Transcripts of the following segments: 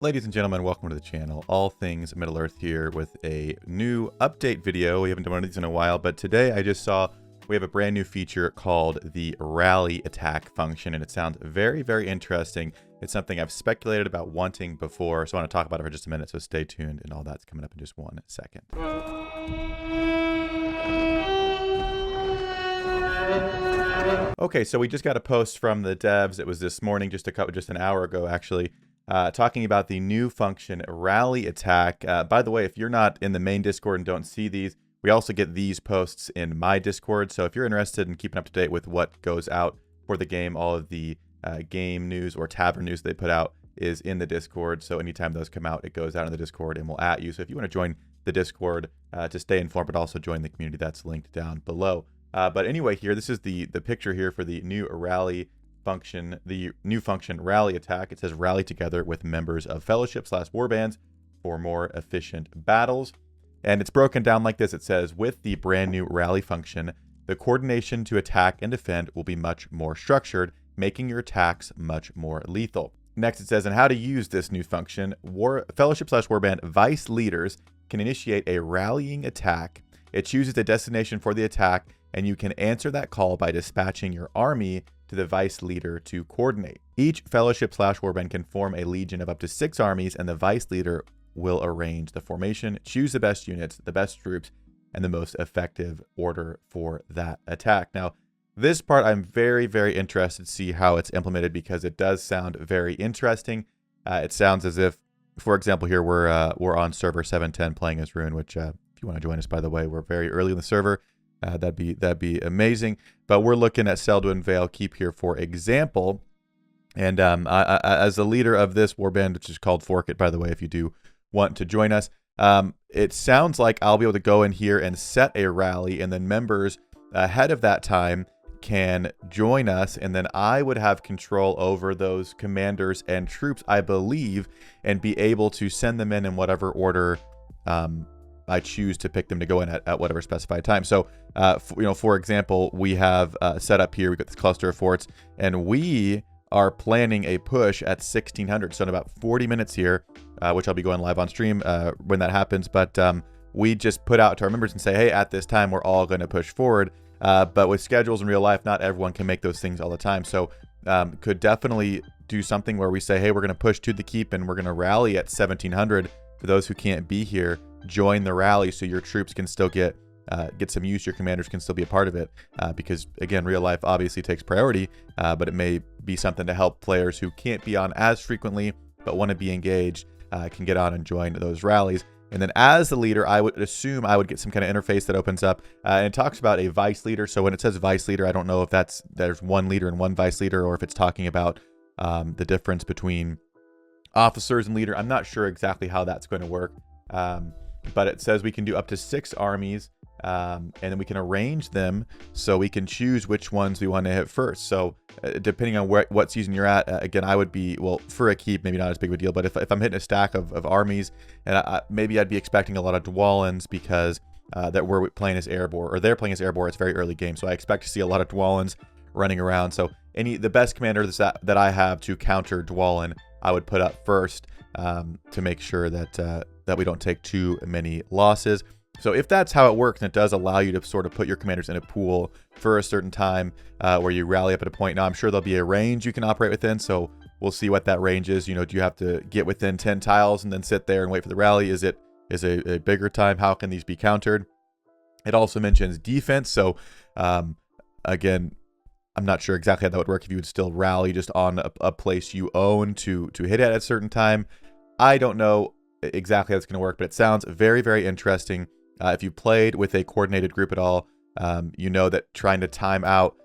Ladies and gentlemen, welcome to the channel. All things Middle Earth here with a new update video. We haven't done one of these in a while, but today I just saw we have a brand new feature called the rally attack function, and it sounds very, very interesting. It's something I've speculated about wanting before, so I want to talk about it for just a minute, so stay tuned, and all that's coming up in just 1 second. Okay, so we just got a post from the devs. It was this morning, just an hour ago, actually. Talking about the new function, rally attack. By the way, if you're not in the main Discord and don't see these, we also get these posts in my Discord. So if you're interested in keeping up to date with what goes out for the game, all of the game news or tavern news they put out is in the Discord. So anytime those come out, it goes out in the Discord and we'll at you. So if you want to join the Discord to stay informed, but also join the community, that's linked down below. But anyway, here, this is the picture here for the new rally function, the new function rally attack. It says rally together with members of fellowship/warbands for more efficient battles. And it's broken down like this. It says with the brand new rally function, the coordination to attack and defend will be much more structured, making your attacks much more lethal. Next, it says, and how to use this new function. Fellowship/warband vice leaders can initiate a rallying attack. It chooses a destination for the attack, and you can answer that call by dispatching your army to the vice leader to coordinate. Each fellowship/warband can form a legion of up to 6 armies, and the vice leader will arrange the formation, choose the best units, the best troops, and the most effective order for that attack. Now, this part I'm very, very interested to see how it's implemented because it does sound very interesting. It sounds as if, for example, here we're on server 710 playing as Rune, which if you want to join us, by the way, we're very early in the server. That'd be amazing. But we're looking at Selduin Vale Keep here, for example. And as the leader of this warband, which is called Fork It, by the way, if you do want to join us, it sounds like I'll be able to go in here and set a rally, and then members ahead of that time can join us, and then I would have control over those commanders and troops, I believe, and be able to send them in whatever order I choose to pick them to go in at whatever specified time. So, for example, we have set up here, we've got this cluster of forts, and we are planning a push at 1600. So in about 40 minutes here, which I'll be going live on stream when that happens. But we just put out to our members and say, hey, at this time, we're all going to push forward. But with schedules in real life, not everyone can make those things all the time. So could definitely do something where we say, hey, we're going to push to the keep and we're going to rally at 1700. For those who can't be here, join the rally so your troops can still get some use, your commanders can still be a part of it, because again, real life obviously takes priority, but it may be something to help players who can't be on as frequently but want to be engaged, can get on and join those rallies. And then as the leader, I would assume I would get some kind of interface that opens up, and it talks about a vice leader. So when it says vice leader, I don't know if there's one leader and one vice leader, or if it's talking about the difference between officers and leader. I'm not sure exactly how that's going to work. But it says we can do up to 6 armies, and then we can arrange them so we can choose which ones we want to hit first. So depending on what season you're at, again, I would be, well, for a keep, maybe not as big of a deal, but if I'm hitting a stack of armies, and maybe I'd be expecting a lot of Dwallins because that we're playing as Erebor, or they're playing as Erebor. It's very early game, so I expect to see a lot of Dwallins running around. So the best commanders that I have to counter Dwallin, I would put up first to make sure that we don't take too many losses. So if that's how it works, and it does allow you to sort of put your commanders in a pool for a certain time where you rally up at a point. Now, I'm sure there'll be a range you can operate within, so we'll see what that range is. Do you have to get within 10 tiles and then sit there and wait for the rally? Is a bigger time? How can these be countered? It also mentions defense. So again, I'm not sure exactly how that would work, if you would still rally just on a place you own to hit at a certain time. I don't know exactly how it's going to work, but it sounds very, very interesting. If you played with a coordinated group at all, you know that trying to time out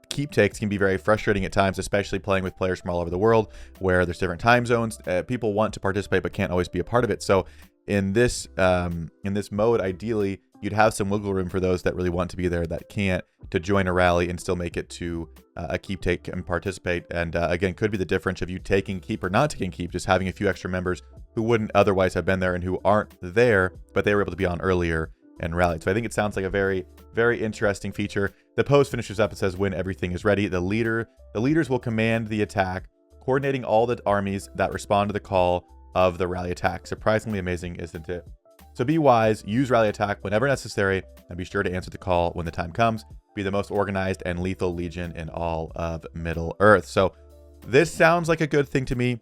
keep takes can be very frustrating at times, especially playing with players from all over the world where there's different time zones. People want to participate but can't always be a part of it. So in this mode, ideally, you'd have some wiggle room for those that really want to be there that can't, to join a rally and still make it to a keep take and participate. And again, could be the difference of you taking keep or not taking keep, just having a few extra members who wouldn't otherwise have been there and who aren't there, but they were able to be on earlier and rallied. So I think it sounds like a very, very interesting feature. The post finishes up and says, when everything is ready, the leaders will command the attack, coordinating all the armies that respond to the call of the rally attack. Surprisingly amazing, isn't it? So be wise, use rally attack whenever necessary, and be sure to answer the call when the time comes. Be the most organized and lethal legion in all of Middle-earth. So this sounds like a good thing to me.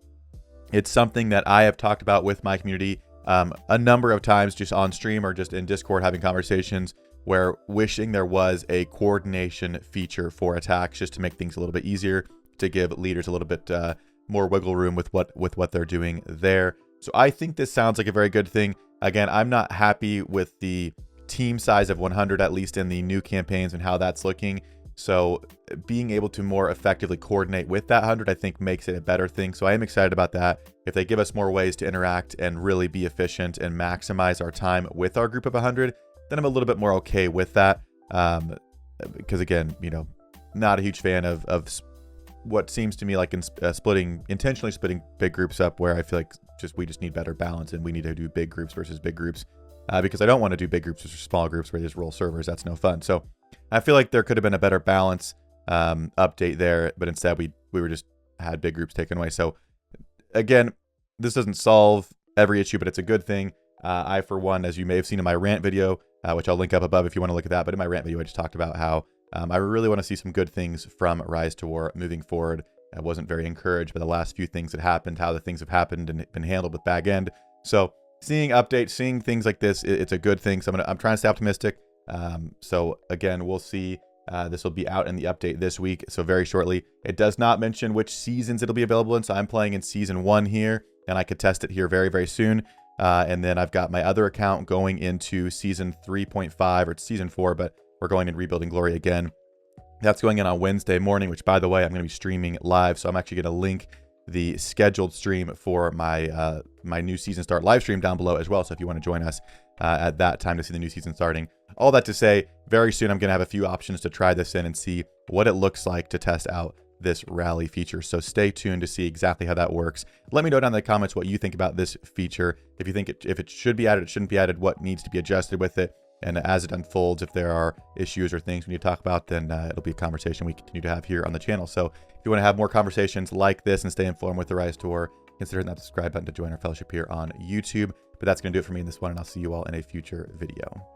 It's something that I have talked about with my community a number of times, just on stream or just in Discord, having conversations where wishing there was a coordination feature for attacks, just to make things a little bit easier, to give leaders a little bit more wiggle room with what they're doing there. So I think this sounds like a very good thing. Again, I'm not happy with the team size of 100, at least in the new campaigns, and how that's looking. So being able to more effectively coordinate with that 100, I think makes it a better thing. So I am excited about that. If they give us more ways to interact and really be efficient and maximize our time with our group of 100, then I'm a little bit more okay with that. Because again, you know, not a huge fan of what seems to me like intentionally splitting big groups up, where I feel like we just need better balance, and we need to do big groups versus big groups. Because I don't want to do big groups versus small groups where they just roll servers. That's no fun. So I feel like there could have been a better balance update there, but instead we were just had big groups taken away. So again, this doesn't solve every issue, but it's a good thing. I, for one, as you may have seen in my rant video, which I'll link up above if you want to look at that, but in my rant video, I just talked about how I really want to see some good things from Rise to War moving forward. I wasn't very encouraged by the last few things that happened, how the things have happened and been handled with Bag End. So seeing updates, seeing things like this, it's a good thing. So I'm trying to stay optimistic. So again, we'll see. This will be out in the update this week, so very shortly. It does not mention which seasons it'll be available in, so I'm playing in Season 1 here, and I could test it here very, very soon. And then I've got my other account going into Season 3.5, or it's Season 4, but we're going in Rebuilding Glory again. That's going in on Wednesday morning, which, by the way, I'm going to be streaming live, so I'm actually going to link the scheduled stream for my my new season start live stream down below as well. So if you want to join us at that time to see the new season starting. All that to say, very soon I'm going to have a few options to try this in and see what it looks like to test out this rally feature. So stay tuned to see exactly how that works. Let me know down in the comments what you think about this feature. If you think if it should be added, it shouldn't be added, what needs to be adjusted with it. And as it unfolds, if there are issues or things we need to talk about, then it'll be a conversation we continue to have here on the channel. So if you want to have more conversations like this and stay informed with the Rise Tour, consider hitting that subscribe button to join our fellowship here on YouTube. But that's going to do it for me in this one, and I'll see you all in a future video.